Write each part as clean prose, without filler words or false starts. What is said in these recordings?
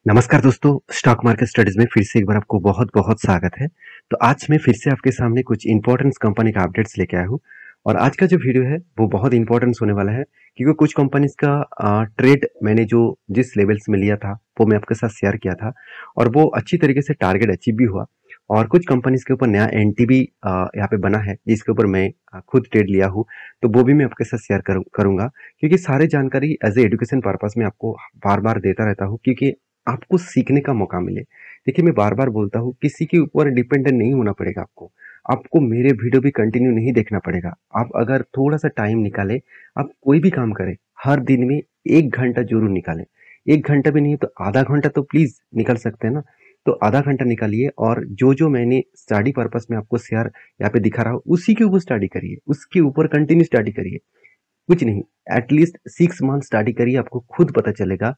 नमस्कार दोस्तों, stock market studies में फिर से एक बार आपको बहुत-बहुत स्वागत है। तो आज मैं फिर से आपके सामने कुछ इम्पोर्टेंट कंपनी का अपडेट्स लेके आया हूँ और आज का जो वीडियो है वो बहुत इम्पोर्टेंट होने वाला है क्योंकि कुछ कंपनीज का ट्रेड मैंने जो जिस लेवल्स में लिया था वो मैं आपके साथ शेयर किया था और वो अच्छी तरीके से टारगेट अचीव भी हुआ और कुछ कंपनीज के ऊपर नया एंटी भी यहाँ पे बना है जिसके ऊपर मैं खुद ट्रेड लिया हूँ, तो वो भी मैं आपके साथ शेयर करूंगा क्योंकि सारी जानकारी एज ए एजुकेशन पर्पज में आपको बार-बार देता रहता हूँ क्योंकि आपको सीखने का मौका मिले। देखिए मैं बार-बार बोलता हूँ किसी के ऊपर डिपेंडेंट नहीं होना पड़ेगा आपको। आपको मेरे वीडियो भी कंटिन्यू नहीं देखना पड़ेगा। आप अगर थोड़ा-सा टाइम निकालें, आप कोई भी काम करें, हर दिन में 1 घंटा ज़रूर निकालें। 1 घंटा भी नहीं तो आधा घंटा तो प्लीज़ निकाल सकते हैं ना। तो आधा घंटा निकालिए और जो-जो मैंने स्टडी पर्पज़ में आपको शेयर यहाँ पे दिखा रहा हूँ, उसी के ऊपर स्टडी करिए। उसके ऊपर कंटिन्यू स्टडी करिए। कुछ नहीं, एट लीस्ट 6 मंथ स्टडी करिए, आपको खुद पता चलेगा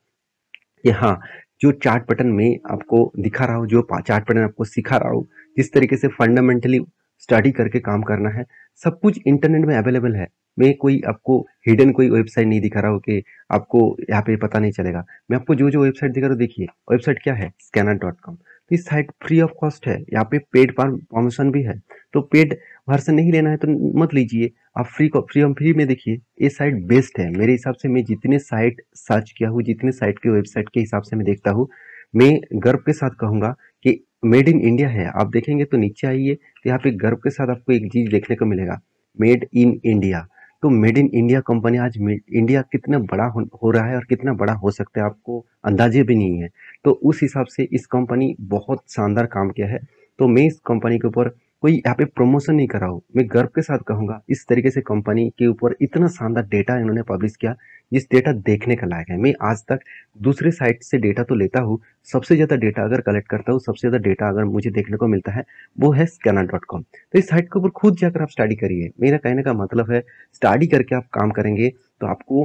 कि हाँ, जो चार्ट पैटर्न में आपको दिखा रहा हूँ, जो चार्ट पैटर्न आपको सिखा रहा हूँ, जिस तरीके से फंडामेंटली स्टडी करके काम करना है, सब कुछ इंटरनेट में अवेलेबल है। मैं कोई आपको हिडन कोई वेबसाइट नहीं दिखा रहा हूँ कि आपको यहाँ पे पता नहीं चलेगा। मैं आपको जो-जो वेबसाइट दिखा रहा हूँ देखिए, वेबसाइट क्या है? scanner.com। तो इस साइट फ्री ऑफ कॉस्ट है, यहाँ पे पेड प्रमोशन भी है। तो पेड वर्ज़न नहीं लेना है तो मत लीजिए। आप फ्री में देखिए, ये साइट बेस्ट है मेरे हिसाब से। मैं जितने साइट सर्च किया हूँ, जितने साइट के वेबसाइट के हिसाब से मैं देखता हूँ, मैं गर्व के साथ कहूँगा कि मेड इन इंडिया है। आप देखेंगे तो नीचे आइए तो यहाँ पे गर्व के साथ आपको एक चीज़ देखने को मिलेगा, मेड इन इंडिया। तो मेड इन इंडिया कंपनी आज इंडिया कितना बड़ा हो रहा है और कितना बड़ा हो सकता है आपको अंदाजे भी नहीं है। तो उस हिसाब से इस कंपनी बहुत शानदार काम किया है। तो मैं इस कंपनी के ऊपर कोई यहाँ पे प्रमोशन नहीं कर रहा हूँ, मैं गर्व के साथ कहूँगा इस तरीके से कंपनी के ऊपर इतना शानदार डेटा इन्होंने पब्लिश किया, जिस डेटा देखने का लायक है। मैं आज तक दूसरे साइट से डेटा तो लेता हूँ, सबसे ज़्यादा डेटा अगर कलेक्ट करता हूँ, सबसे ज़्यादा डेटा अगर मुझे देखने को मिलता है वो है scanner.com। तो इस साइट के ऊपर खुद जाकर आप स्टडी करिए। मेरा कहने का मतलब है स्टडी करके आप काम करेंगे तो आपको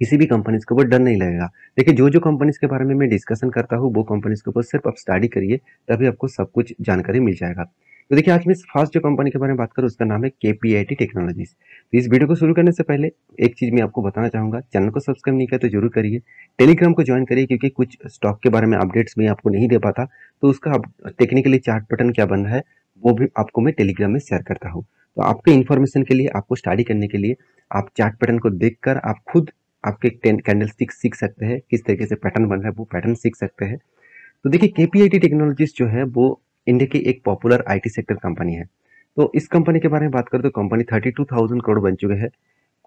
किसी भी कंपनीज के ऊपर डर नहीं लगेगा। देखिए जो-जो कंपनीज के बारे में मैं डिस्कशन करता हूँ वो कंपनीज के ऊपर सिर्फ आप स्टडी करिए, तभी आपको सब कुछ जानकारी मिल जाएगा। तो देखिए आज मैं फर्स्ट जो कंपनी के बारे में बात करूँ उसका नाम है केपीआईटी टेक्नोलॉजीज। तो इस वीडियो को शुरू करने से पहले एक चीज़ मैं आपको बताना चाहूँगा, चैनल को सब्सक्राइब नहीं किया तो जरूर करिए। टेलीग्राम को ज्वाइन करिए क्योंकि कुछ स्टॉक के बारे में अपडेट्स मैं आपको नहीं दे पाता, तो उसका टेक्निकली चार्ट पैटर्न क्या बन रहा है वो भी आपको मैं टेलीग्राम में शेयर करता हूँ। तो आपके इन्फॉर्मेशन के लिए, आपको स्टडी करने के लिए आप चार्ट पैटर्न को देखकर आप खुद आपके कैंडल स्टिक सीख सकते हैं, किस तरीके से पैटर्न बन रहा है वो पैटर्न सीख सकते हैं। तो देखिए केपीआईटी टेक्नोलॉजीज जो है वो इंडिया की एक पॉपुलर आईटी सेक्टर कंपनी है। तो इस कंपनी के बारे में बात करें तो कंपनी 32,000 करोड़ बन चुके हैं।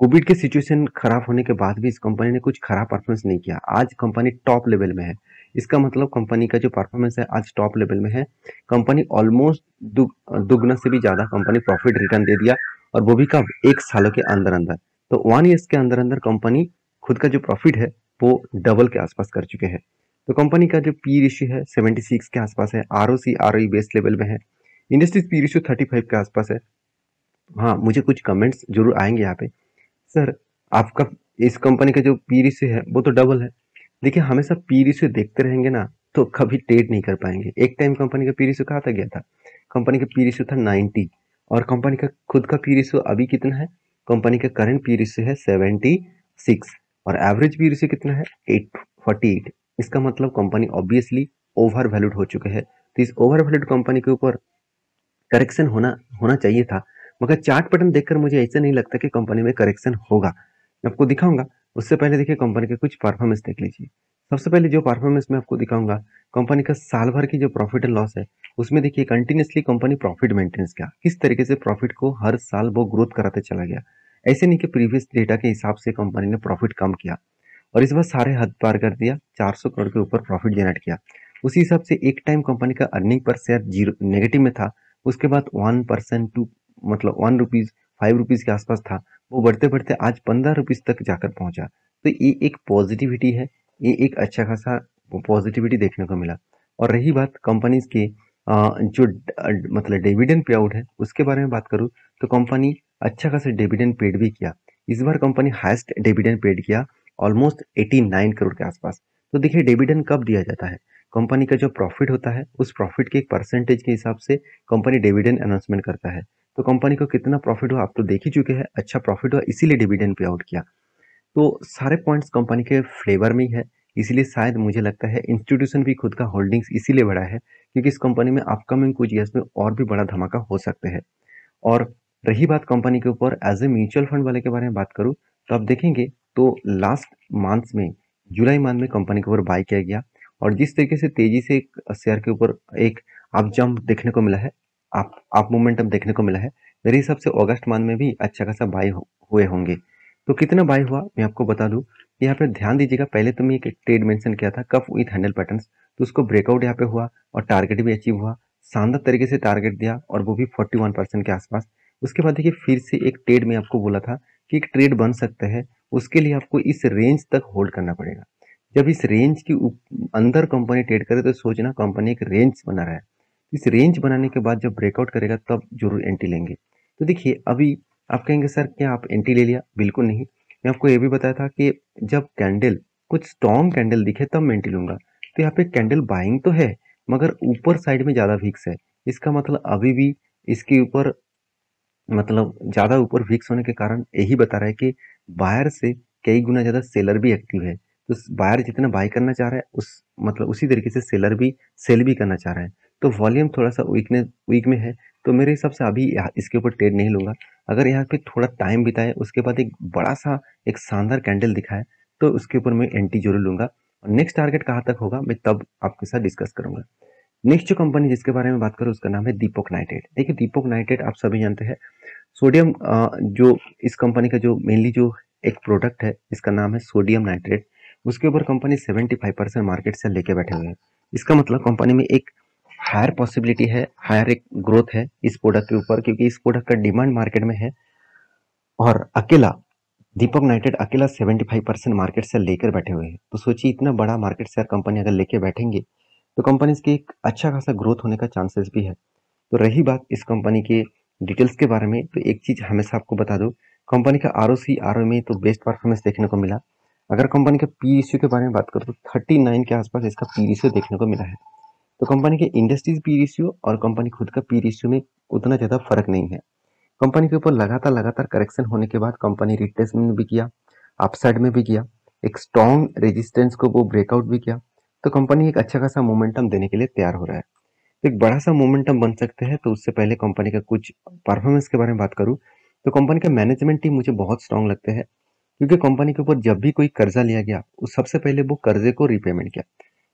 कोविड की सिचुएशन खराब होने के बाद भी इस कंपनी ने कुछ खराब परफॉर्मेंस नहीं किया। आज कंपनी टॉप लेवल में है। इसका मतलब कंपनी का जो परफॉर्मेंस है आज टॉप लेवल में है। कंपनी ऑलमोस्ट दुगना से भी ज्यादा कंपनी प्रॉफिट रिटर्न दे दिया और वो भी कब? 1 सालों के अंदर अंदर। तो 1 ईयर्स के अंदर अंदर कंपनी खुद का जो प्रॉफिट है वो डबल के आसपास कर चुके हैं। तो कंपनी का जो पी रेशियो है 76 के आसपास है। आरओसी आरओई बेस्ट लेवल में है। इंडस्ट्रीज पी रेशियो 35 के आसपास है। हाँ, मुझे कुछ कमेंट्स जरूर आएंगे यहाँ पे, सर आपका इस कंपनी का जो पी रेशियो है वो तो डबल है। देखिए हमेशा पी रेशियो देखते रहेंगे ना तो कभी ट्रेड नहीं कर पाएंगे। एक टाइम कंपनी का पी रेशियो कहाँ तक गया था? कंपनी का पी रेशियो था 90 और कंपनी का खुद का पी रेशियो अभी कितना है? कंपनी का करंट पी रेशियो है 76 और एवरेज पी रेशियो कितना है? 848। इसका मतलब कंपनी ऑब्वियसली ओवर वैल्यूड हो चुके हैं। तो इस ओवर वैल्यूड कंपनी के ऊपर करेक्शन होना होना चाहिए था, मगर चार्ट पैटर्न देखकर मुझे ऐसा नहीं लगता कि कंपनी में करेक्शन होगा। मैं आपको दिखाऊंगा, उससे पहले देखिए कंपनी के कुछ परफॉर्मेंस देख लीजिए। सबसे पहले जो परफॉर्मेंस मैं आपको दिखाऊंगा, कंपनी का साल भर की जो प्रॉफिट एंड लॉस है उसमें देखिए कंटिन्यूसली कंपनी प्रॉफिट मेंटेनेंस किया, किस तरीके से प्रॉफिट को हर साल वो ग्रोथ कराते चला गया। ऐसे नहीं कि प्रीवियस डेटा के हिसाब से कंपनी ने प्रॉफिट कम किया और इस बार सारे हद पार कर दिया, 400 करोड़ के ऊपर प्रॉफिट जनरेट किया। उसी हिसाब से एक टाइम कंपनी का earning per share zero negative में था, उसके बाद 1% टू मतलब 1 रुपीज 5 रुपीज के आसपास था, वो बढ़ते बढ़ते आज 15 रुपीज तक जाकर पहुंचा। तो ये एक पॉजिटिविटी है, ये एक अच्छा खासा पॉजिटिविटी देखने को मिला। और रही बात कंपनीज के जो मतलब डिविडेंड पे आउट है उसके बारे में बात करूँ तो कंपनी अच्छा खासा डिविडेंड पेड भी किया। इस बार कंपनी हाईएस्ट डिविडेंड पेड किया, ऑलमोस्ट 89 करोड़ के आसपास। तो देखिए डिविडेंड कब दिया जाता है? कंपनी का जो प्रॉफिट होता है उस प्रॉफिट के एक परसेंटेज के हिसाब से कंपनी डिविडेंड अनाउंसमेंट करता है। तो कंपनी को कितना प्रॉफिट हुआ आप तो देख ही चुके हैं, अच्छा प्रॉफिट हुआ इसीलिए डिविडेंड पे आउट किया। तो सारे पॉइंट्स कंपनी के फ्लेवर में ही है इसलिए शायद मुझे लगता है इंस्टीट्यूशन भी खुद का होल्डिंग्स इसीलिए बढ़ा है क्योंकि इस कंपनी में अपकमिंग कुछ ईयर्स में और भी बड़ा धमाका हो सकते हैं। और रही बात कंपनी के ऊपर एज ए म्यूचुअल फंड वाले के बारे में बात करूँ तो आप देखेंगे तो लास्ट मंथ में जुलाई मंथ में कंपनी के ऊपर बाय किया गया और जिस तरीके से तेजी से एक शेयर के ऊपर एक अप जंप देखने को मिला है, आप मोमेंटम देखने को मिला है, मेरे हिसाब से अगस्त मंथ में भी अच्छा खासा बाय हुए होंगे। तो कितना बाय हुआ मैं आपको बता दूं, यहाँ पे ध्यान दीजिएगा। पहले तो मैं एक ट्रेड मेंशन किया था कफ विथ हैंडल पैटर्न्स, तो उसको ब्रेकआउट यहाँ पे हुआ और टारगेट भी अचीव हुआ, शानदार तरीके से टारगेट दिया और वो भी 41% के आसपास। उसके बाद देखिए फिर से एक ट्रेड में आपको बोला था कि एक ट्रेड बन सकता है, उसके लिए आपको इस रेंज तक होल्ड करना पड़ेगा। जब इस रेंज की अंदर कंपनी ट्रेड करे तो सोचना कंपनी एक रेंज बना रहा है। इस रेंज बनाने के बाद जब ब्रेकआउट करेगा तब जरूर एंट्री लेंगे। तो देखिए अभी आप कहेंगे सर क्या आप एंट्री ले लिया? बिल्कुल नहीं। मैं आपको ये भी बताया था कि जब कैंडल कुछ स्ट्रॉन्ग कैंडल दिखे तब मैं एंट्री लूंगा। तो यहाँ पे कैंडल बाइंग तो है मगर ऊपर साइड में ज्यादा वीक्स है। इसका मतलब अभी भी इसके ऊपर मतलब ज्यादा ऊपर वीक्स होने के कारण यही बता रहा है कि बायर से कई गुना ज्यादा सेलर भी एक्टिव है। तो बायर जितना बाय करना चाह रहा है उस मतलब उसी तरीके से सेलर भी सेल भी करना चाह रहा है। तो वॉल्यूम थोड़ा सा वीक में है। तो मेरे हिसाब से अभी इसके ऊपर ट्रेड नहीं लूंगा। अगर यहाँ पे थोड़ा टाइम बिताए उसके बाद एक बड़ा सा एक शानदार कैंडल दिखाए तो उसके ऊपर मैं एंट्री जरूर लूंगा। और नेक्स्ट टारगेट कहाँ तक होगा मैं तब आपके साथ डिस्कस करूंगा। नेक्स्ट जो कंपनी जिसके बारे में बात करूँ उसका नाम है दीपक नाइट्रेट। देखिए दीपक नाइट्रेट आप सभी जानते हैं सोडियम, जो इस कंपनी का जो मेनली जो एक प्रोडक्ट है इसका नाम है सोडियम नाइट्रेट। उसके ऊपर कंपनी 75% मार्केट से लेके बैठे हुए हैं। इसका मतलब कंपनी में एक हायर पॉसिबिलिटी है, हायर एक ग्रोथ है इस प्रोडक्ट के ऊपर क्योंकि इस प्रोडक्ट का डिमांड मार्केट में है। और अकेला दीपक नाइट्रेट अकेला 75% मार्केट शेयर लेकर बैठे हुए हैं। तो सोचिए इतना बड़ा मार्केट शेयर कंपनी अगर लेके बैठेंगे तो कंपनी की एक अच्छा खासा ग्रोथ होने का चांसेस भी है। तो रही बात इस कंपनी के डिटेल्स के बारे में, तो एक चीज हमेशा आपको बता दूं, कंपनी का आरओसी आरओ में तो बेस्ट परफॉर्मेंस देखने को मिला। अगर कंपनी का पी रेशियो के बारे में बात करूं तो 39 के आसपास इसका पी रेशियो देखने को मिला है। तो कंपनी के इंडस्ट्रीज पी रेशियो और कंपनी खुद का पी रेशियो में उतना ज्यादा फर्क नहीं है। कंपनी के ऊपर लगातार लगातार करेक्शन होने के बाद कंपनी रिट्रेसमेंट में भी किया, अपसाइड में भी किया, एक स्ट्रॉन्ग रेजिस्टेंस को वो ब्रेकआउट भी किया। तो कंपनी एक अच्छा खासा मोमेंटम देने के लिए तैयार हो रहा है। एक बड़ा सा मोमेंटम बन सकते हैं। तो उससे पहले कंपनी का कुछ परफॉर्मेंस के बारे में बात करूं तो कंपनी का मैनेजमेंट टीम मुझे बहुत स्ट्रांग लगते हैं क्योंकि कंपनी के ऊपर जब भी कोई कर्जा लिया गया उस सबसे पहले वो कर्जे को रिपेमेंट किया।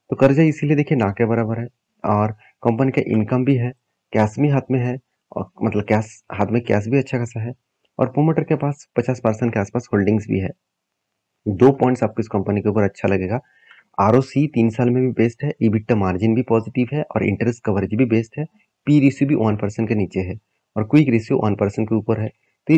तो कर्जा इसीलिए देखिए ना के बराबर है। और कंपनी का इनकम भी है, कैश भी हाथ में है, और मतलब कैश हाथ में कैश भी अच्छा खासा है। और प्रोमोटर के पास 50% के आसपास होल्डिंग्स भी है। दो पॉइंट्स आपको इस कंपनी के ऊपर अच्छा लगेगा, आरओसी 3 साल में भी बेस्ट है, इबिट्टा मार्जिन भी पॉजिटिव है और इंटरेस्ट कवरेज भी बेस्ट है। पी रेशियो भी 1% के नीचे है और क्विक रेशियो 1% के ऊपर है। तो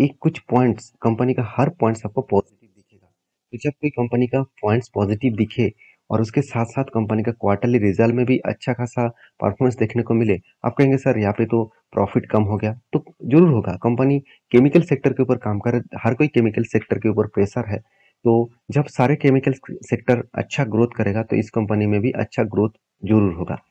एक कुछ पॉइंट्स कंपनी का हर पॉइंट्स आपको पॉजिटिव दिखेगा। तो जब कोई कंपनी का पॉइंट्स पॉजिटिव दिखे और उसके साथ साथ कंपनी का क्वार्टरली रिजल्ट में भी अच्छा खासा परफॉर्मेंस देखने को मिले, आप कहेंगे सर यहाँ पे तो प्रॉफिट कम हो गया। तो जरूर होगा, कंपनी केमिकल सेक्टर के ऊपर काम कर रहे, हर कोई केमिकल सेक्टर के ऊपर प्रेशर है। तो जब सारे केमिकल सेक्टर अच्छा ग्रोथ करेगा तो इस कंपनी में भी अच्छा ग्रोथ जरूर होगा।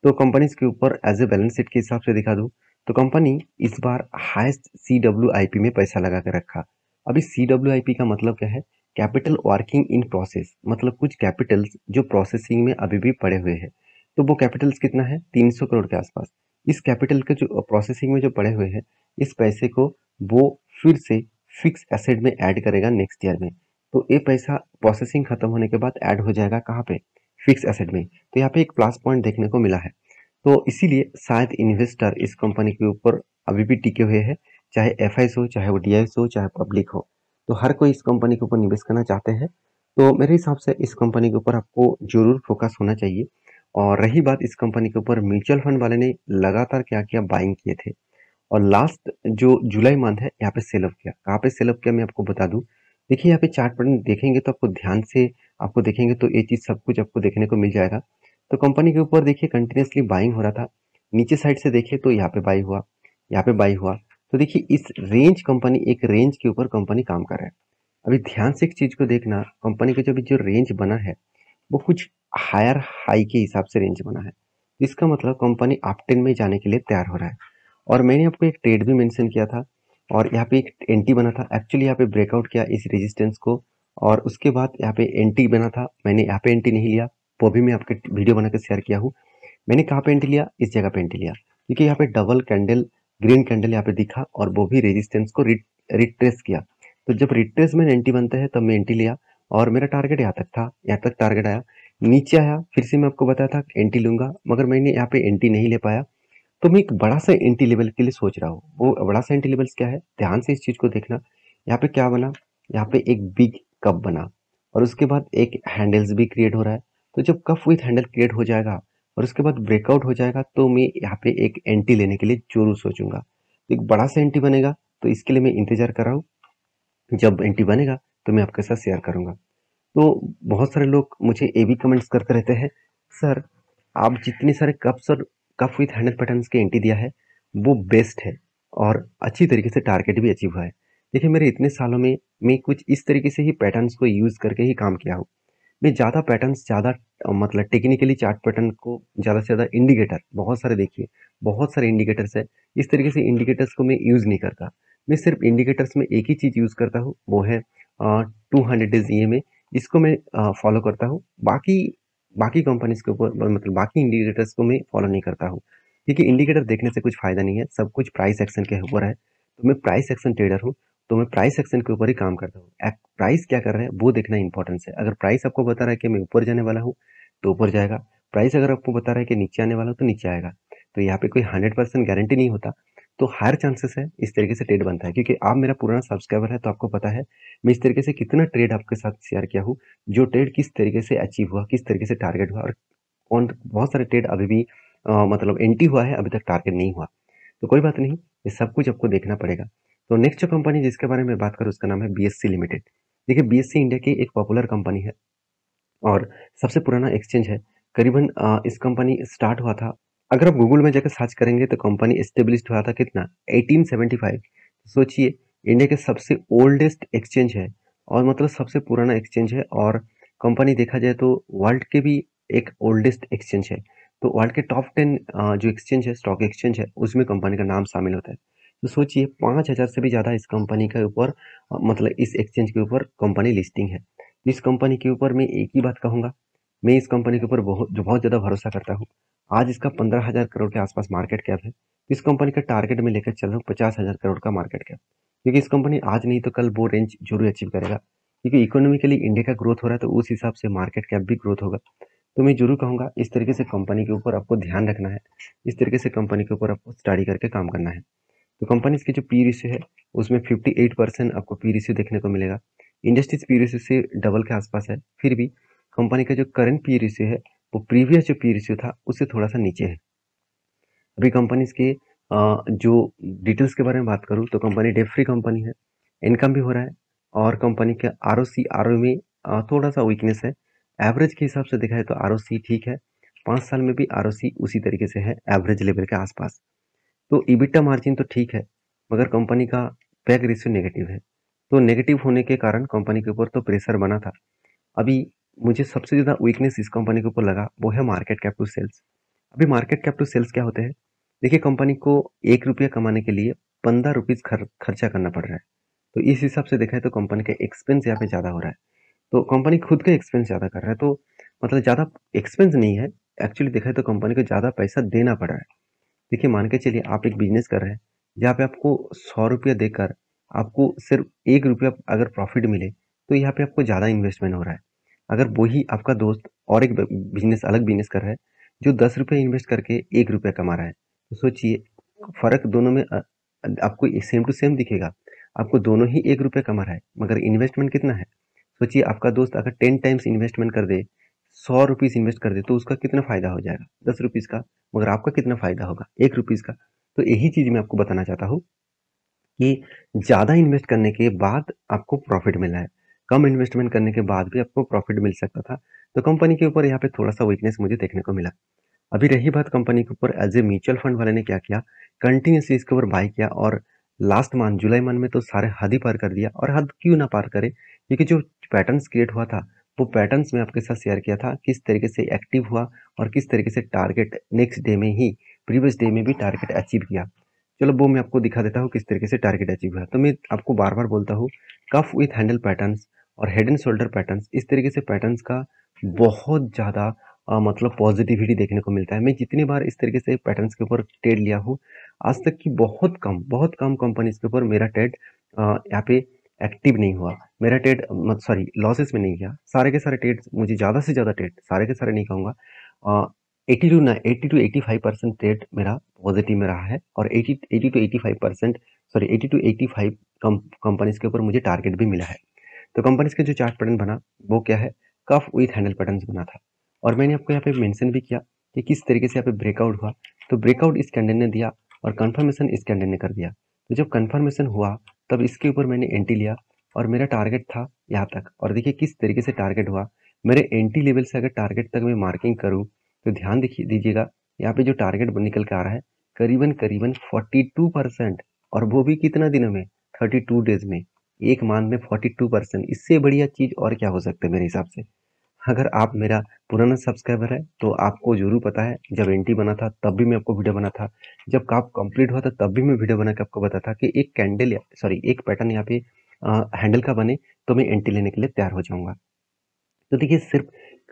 तो कंपनीज के ऊपर एज ए बैलेंस शीट के हिसाब से दिखा दूं तो कंपनी इस बार हाईएस्ट CWIP में पैसा लगा के रखा। अभी CWIP का मतलब क्या है? कैपिटल वर्किंग इन प्रोसेस, मतलब कुछ कैपिटल्स जो प्रोसेसिंग में अभी भी पड़े हुए हैं। तो वो कैपिटल्स कितना है? 300 करोड़ के आसपास। इस कैपिटल के जो प्रोसेसिंग में जो पड़े हुए हैं इस पैसे को वो फिर से फिक्स एसेट में ऐड करेगा नेक्स्ट ईयर में। तो ये पैसा प्रोसेसिंग खत्म होने के बाद ऐड हो जाएगा कहाँ पे? फिक्स एसेट में। तो यहाँ पे एक प्लस पॉइंट देखने को मिला है। तो इसीलिए शायद इन्वेस्टर इस कंपनी के ऊपर अभी भी टिके हुए हैं, चाहे एफआईएस हो, चाहे वो डीआईएस हो, चाहे पब्लिक हो। तो हर कोई इस कंपनी के ऊपर निवेश करना चाहते हैं। तो मेरे हिसाब से इस कंपनी के ऊपर आपको जरूर फोकस होना चाहिए। और रही बात इस कंपनी के ऊपर, म्यूचुअल फंड वाले ने लगातार क्या किया? बाइंग किए थे। और लास्ट जो जुलाई मंथ है यहाँ पे सेल अप किया। कहाँ पे सेल अप किया मैं आपको बता दूं। देखिए यहाँ पे चार्ट पैटर्न देखेंगे तो आपको ध्यान से आपको देखेंगे तो ये चीज सब कुछ आपको देखने को मिल जाएगा। तो कंपनी के ऊपर देखिए कंटिन्यूसली बाइंग हो रहा था। नीचे साइड से देखिए तो यहाँ पे बाई हुआ, यहाँ पे बाई हुआ। तो देखिए इस रेंज कंपनी एक रेंज के ऊपर कंपनी काम कर रहा है। अभी ध्यान से एक चीज को देखना, कंपनी का जो रेंज बना है वो कुछ हायर हाई के हिसाब से रेंज बना है। इसका मतलब कंपनी अपट्रेंड में जाने के लिए तैयार हो रहा है। और मैंने आपको एक ट्रेड भी मेंशन किया था और यहाँ पे एक एंट्री बना था। एक्चुअली यहाँ पे ब्रेकआउट किया इस रेजिस्टेंस को और उसके बाद यहाँ पे एंट्री बना था, मैंने यहाँ पे एंट्री नहीं लिया, वो भी मैं आपके वीडियो बना के शेयर किया हूँ। मैंने कहाँ पे एंट्री लिया, इस जगह पे एंट्री लिया, क्योंकि यहाँ पे डबल कैंडल, ग्रीन कैंडल यहाँ पे दिखा और वो भी रेजिस्टेंस को रिट्रेस किया। तो जब रिट्रेसमेंट एंट्री बनता है तब मैं एंट्री लिया और मेरा टारगेट यहाँ तक था, यहाँ तक टारगेट आया, नीचे आया, फिर से मैं आपको बताया था एंट्री लूंगा, मगर मैंने यहाँ पे एंट्री नहीं ले पाया। तो मैं एक बड़ा सा एंट्री लेवल के लिए सोच रहा हूँ। वो बड़ा सा एंट्री लेवल्स क्या है, ध्यान से इस चीज को देखना। यहाँ पे क्या बना, यहाँ पे एक बिग कप बना और उसके बाद एक हैंडल्स भी क्रिएट हो रहा है। तो जब कप विथ हैंडल क्रिएट हो जाएगा और उसके बाद ब्रेकआउट हो जाएगा तो मैं यहाँ पे एक एंट्री लेने के लिए जरूर सोचूंगा। एक बड़ा सा एंट्री बनेगा तो इसके लिए मैं इंतजार कर रहा हूँ। जब एंट्री बनेगा तो मैं आपके साथ शेयर करूंगा। तो बहुत सारे लोग मुझे ये भी कमेंट्स करते रहते हैं, सर आप जितने सारे कप्स और कप विथ हैंडल पैटर्न्स के एंट्री दिया है वो बेस्ट है और अच्छी तरीके से टारगेट भी अचीव हुआ है। देखिए मेरे इतने सालों में मैं कुछ इस तरीके से ही पैटर्न्स को यूज करके ही काम किया हूँ। मैं ज़्यादा पैटर्न्स ज़्यादा मतलब टेक्निकली चार्ट पैटर्न को ज़्यादा से ज़्यादा इंडिकेटर बहुत सारे देखिए, बहुत सारे इंडिकेटर्स है, इस तरीके से इंडिकेटर्स को मैं यूज़ नहीं करता। मैं सिर्फ इंडिकेटर्स में एक ही चीज़ यूज़ करता हूँ, वो है 200 डेज ईएमए, इसको मैं फॉलो करता हूँ। बाकी बाकी कंपनीज के ऊपर मतलब बाकी इंडिकेटर्स को मैं फॉलो नहीं करता हूँ, क्योंकि इंडिकेटर देखने से कुछ फायदा नहीं है, सब कुछ प्राइस एक्शन के ऊपर है। तो मैं प्राइस एक्शन ट्रेडर हूँ, तो मैं प्राइस एक्शन के ऊपर ही काम करता हूँ। प्राइस क्या कर रहा है वो देखना इंपॉर्टेंस है। अगर प्राइस आपको बता रहा है कि मैं ऊपर जाने वाला हूँ तो ऊपर जाएगा, प्राइस अगर आपको बता रहा है कि नीचे आने वाला हूँ तो नीचे आएगा। तो यहाँ पे कोई 100% गारंटी नहीं होता, तो हायर चांसेस है इस तरीके से ट्रेड बनता है। क्योंकि आप मेरा पुराना सब्सक्राइबर है तो आपको पता है मैं इस तरीके से कितना ट्रेड आपके साथ शेयर किया हूँ, जो ट्रेड किस तरीके से अचीव हुआ, किस तरीके से टारगेट हुआ, और कौन बहुत सारे ट्रेड अभी भी मतलब एंट्री हुआ है, अभी तक टारगेट नहीं हुआ। तो कोई बात नहीं, ये सब कुछ आपको देखना पड़ेगा। तो नेक्स्ट जो कंपनी जिसके बारे में बात करूँ उसका नाम है बीएससी लिमिटेड। देखिए बीएससी इंडिया की एक पॉपुलर कंपनी है और सबसे पुराना एक्सचेंज है। करीबन इस कंपनी स्टार्ट हुआ था, अगर आप गूगल में जाकर सर्च करेंगे तो कंपनी एस्टेब्लिश हुआ था कितना, 1875। सोचिए, इंडिया के सबसे ओल्डेस्ट एक्सचेंज है और मतलब सबसे पुराना एक्सचेंज है, और कंपनी देखा जाए तो वर्ल्ड के भी एक ओल्डेस्ट एक्सचेंज है। तो वर्ल्ड के टॉप 10 जो एक्सचेंज है, स्टॉक एक्सचेंज है, उसमें कंपनी का नाम शामिल होता है। तो सोचिए 5000 से भी ज़्यादा इस कंपनी के ऊपर मतलब इस एक्सचेंज के ऊपर कंपनी लिस्टिंग है। इस कंपनी के ऊपर मैं एक ही बात कहूँगा, मैं इस कंपनी के ऊपर बहुत ज़्यादा भरोसा करता हूँ। आज इसका 15,000 करोड़ के आसपास मार्केट कैप है। इस कंपनी का टारगेट में लेकर चल रहा हूँ 50,000 करोड़ का मार्केट कैप, क्योंकि इस कंपनी आज नहीं तो कल वो रेंज जरूर अचीव करेगा, क्योंकि इकोनॉमिकली इंडिया का ग्रोथ हो रहा है तो उस हिसाब से मार्केट कैप भी ग्रोथ होगा। तो मैं जरूर कहूँगा इस तरीके से कंपनी के ऊपर आपको ध्यान रखना है, इस तरीके से कंपनी के ऊपर आपको स्टडी करके काम करना है। तो कंपनीज की जो पी रेशियो है उसमें 58% आपको पी रेशियो देखने को मिलेगा। इंडस्ट्रीज पी रेशियो से डबल के आसपास है, फिर भी कंपनी का जो करंट पी रेशियो है वो प्रीवियस जो पी रेशियो था उससे थोड़ा सा नीचे है। अभी कंपनीज के जो डिटेल्स के बारे में बात करूँ तो कंपनी डेट फ्री कंपनी है, इनकम भी हो रहा है, और कंपनी के R O C R O में थोड़ा सा वीकनेस है। एवरेज के हिसाब से देखा है तो आर ओ सी ठीक है, 5 साल में भी आर ओ सी उसी तरीके से है, एवरेज लेवल के आसपास। तो EBITDA मार्जिन तो ठीक है, मगर कंपनी का पैग रेशियो नेगेटिव है। तो नेगेटिव होने के कारण कंपनी के ऊपर तो प्रेशर बना था। अभी मुझे सबसे ज़्यादा वीकनेस इस कंपनी के ऊपर लगा वो है मार्केट कैप टू सेल्स। अभी मार्केट कैप टू सेल्स क्या होते हैं, देखिए कंपनी को 1 रुपया कमाने के लिए 15 रुपीज़ खर्चा करना पड़ रहा है। तो इस हिसाब से देखा है तो कंपनी का एक्सपेंस यहाँ पे ज़्यादा हो रहा है। तो कंपनी खुद का एक्सपेंस ज़्यादा कर रहा है, तो मतलब ज़्यादा एक्सपेंस नहीं है, एक्चुअली देखा है तो कंपनी को ज़्यादा पैसा देना पड़ रहा है। देखिए मान के चलिए आप एक बिजनेस कर रहे हैं जहाँ पे आपको 100 रुपया देकर आपको सिर्फ 1 रुपया अगर प्रॉफिट मिले, तो यहाँ पे आपको ज़्यादा इन्वेस्टमेंट हो रहा है। अगर वही आपका दोस्त और एक बिजनेस अलग बिजनेस कर रहा है जो 10 रुपये इन्वेस्ट करके 1 रुपया कमा रहा है, तो सोचिए फर्क दोनों में आपको सेम टू सेम दिखेगा। आपको दोनों ही 1 रुपया कमा रहा है, मगर इन्वेस्टमेंट कितना है। सोचिए आपका दोस्त अगर 10 टाइम्स इन्वेस्टमेंट कर दे, 100 रुपीज़ इन्वेस्ट कर दे, तो उसका कितना फायदा हो जाएगा, 10 रुपीज़ का, मगर आपका कितना फायदा होगा, 1 रुपीज़ का। तो यही चीज़ मैं आपको बताना चाहता हूँ कि ज़्यादा इन्वेस्ट करने के बाद आपको प्रॉफिट मिला है, कम इन्वेस्टमेंट करने के बाद भी आपको प्रॉफिट मिल सकता था। तो कंपनी के ऊपर यहाँ पे थोड़ा सा वीकनेस मुझे देखने को मिला। अभी रही बात कंपनी के ऊपर एज ए म्यूचुअल फंड वाले ने क्या किया, कंटिन्यूसली इसके ऊपर बाय किया, और लास्ट मंथ जुलाई मंथ में तो सारे हद ही पार कर दिया। और हद क्यों ना पार करे, क्योंकि जो पैटर्न्स क्रिएट हुआ था वो पैटर्न्स में आपके साथ शेयर किया था, किस तरीके से एक्टिव हुआ और किस तरीके से टारगेट नेक्स्ट डे में ही, प्रीवियस डे में भी टारगेट अचीव किया। चलो वो मैं आपको दिखा देता हूँ किस तरीके से टारगेट अचीव हुआ। तो मैं आपको बार बार बोलता हूँ, कफ विथ हैंडल पैटर्न्स और हेड एंड शोल्डर पैटर्न्स, इस तरीके से पैटर्न्स का बहुत ज़्यादा मतलब पॉजिटिविटी देखने को मिलता है। मैं जितनी बार इस तरीके से पैटर्न्स के ऊपर ट्रेड लिया हूँ, आज तक की बहुत कम कंपनीज के ऊपर मेरा ट्रेड यहाँ पे एक्टिव नहीं हुआ। मेरा ट्रेड सॉरी लॉसेस में नहीं गया। सारे के सारे ट्रेड, मुझे ज़्यादा से ज़्यादा ट्रेड, सारे के सारे नहीं कहूँगा, 80 टू 85% ट्रेड मेरा पॉजिटिव में रहा है और 80 टू 85% सॉरी 80 टू 85 कंपनीज के ऊपर मुझे टारगेट भी मिला है। तो कंपनीज का जो चार्ट पैटर्न बना वो क्या है, कफ विथ हैंडल पैटर्न्स बना था। और मैंने आपको यहाँ पे मेंशन भी किया कि किस तरीके से यहाँ पे ब्रेकआउट हुआ। तो ब्रेकआउट इस कैंडल ने दिया और कंफर्मेशन इस कैंडल ने कर दिया। तो जब कंफर्मेशन हुआ तब इसके ऊपर मैंने एंट्री लिया और मेरा टारगेट था यहाँ तक। और देखिए किस तरीके से टारगेट हुआ। मेरे एंट्री लेवल से अगर टारगेट तक मैं मार्किंग करूँ तो ध्यान दीजिएगा, यहाँ पे जो टारगेट निकल के आ रहा है करीबन करीबन 42%, और वो भी कितना दिनों में, 32 डेज में, एक मंथ में 42%। इससे बढ़िया चीज और क्या हो सकता है मेरे हिसाब से। अगर आप मेरा पुराना सब्सक्राइबर है तो आपको जरूर पता है, जब एंट्री बना था तब भी मैं आपको वीडियो बना था, जब काप कंप्लीट हुआ था तब भी मैं वीडियो बना के आपको बताया था कि एक कैंडल सॉरी एक पैटर्न यहाँ पे हैंडल का बने तो मैं एंट्री लेने के लिए तैयार हो जाऊंगा। तो देखिए सिर्फ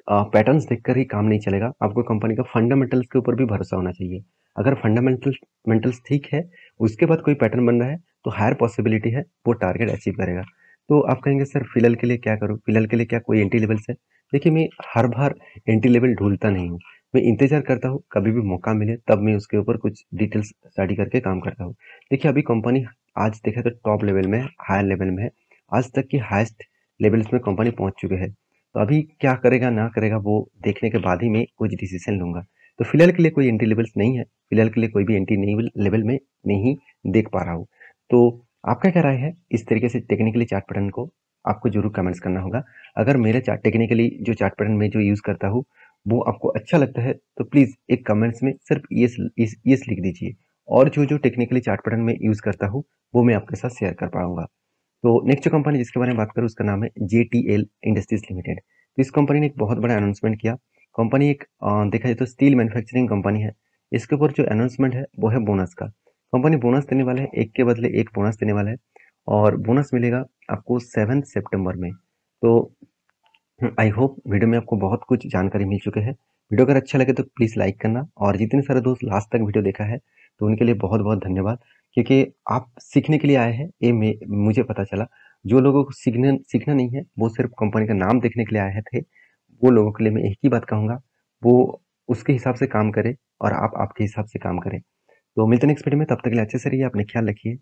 पैटर्न्स देखकर ही काम नहीं चलेगा, आपको कंपनी का फंडामेंटल्स के ऊपर भी भरोसा होना चाहिए। अगर फंडामेंटल्स ठीक है, उसके बाद कोई पैटर्न बन रहा है तो हायर पॉसिबिलिटी है वो टारगेट अचीव करेगा। तो आप कहेंगे सर फिलहाल के लिए क्या करूँ, फिलहाल के लिए क्या कोई एंट्री लेवल्स है? देखिए मैं हर बार एंट्री लेवल ढूंढता नहीं हूँ, मैं इंतजार करता हूँ कभी भी मौका मिले तब मैं उसके ऊपर कुछ डिटेल्स स्टडी करके काम करता हूँ। देखिए अभी कंपनी आज देखे तो टॉप लेवल में है, हायर लेवल में है, आज तक की हाईएस्ट लेवल्स में कंपनी पहुंच चुके हैं। तो अभी क्या करेगा ना करेगा वो देखने के बाद ही मैं कुछ डिसीजन लूंगा। तो फिलहाल के लिए कोई एंट्री लेवल्स नहीं है, फिलहाल के लिए कोई भी एंट्री नहीं लेवल में नहीं देख पा रहा हूँ। तो आपका क्या राय है इस तरीके से टेक्निकली चार्ट पैटर्न को? आपको जरूर कमेंट्स करना होगा। अगर मेरे चार्ट टेक्निकली जो चार्ट पैटर्न में जो यूज करता हूँ वो आपको अच्छा लगता है तो प्लीज एक कमेंट्स में सिर्फ यस लिख दीजिए, और जो जो टेक्निकली चार्ट पैटर्न में यूज करता हूँ वो मैं आपके साथ शेयर कर पाऊंगा। तो नेक्स्ट जो कंपनी जिसके बारे में बात करूँ उसका नाम है JTL इंडस्ट्रीज लिमिटेड। तो इस कंपनी ने एक बहुत बड़ा अनाउंसमेंट किया। कंपनी एक देखा जाए तो स्टील मैन्युफैक्चरिंग कंपनी है। इसके ऊपर जो अनाउंसमेंट है वो है बोनस का। कंपनी बोनस देने वाला है, एक के बदले एक बोनस देने वाला है, और बोनस मिलेगा आपको 7 सितंबर में। तो आई होप वीडियो में आपको बहुत कुछ जानकारी मिल चुके हैं। वीडियो अगर अच्छा लगे तो प्लीज़ लाइक करना, और जितने सारे दोस्त लास्ट तक वीडियो देखा है तो उनके लिए बहुत बहुत धन्यवाद, क्योंकि आप सीखने के लिए आए हैं ये मुझे पता चला। जो लोगों को सीखना सीखना नहीं है वो सिर्फ कंपनी का नाम देखने के लिए आए थे, वो लोगों के लिए मैं एक ही बात कहूँगा, वो उसके हिसाब से काम करें और आप आपके हिसाब से काम करें। तो मिलते हैं नेक्स्ट वीडियो में, तब तक के लिए अच्छे से रहिए, अपने ख्याल रखिए।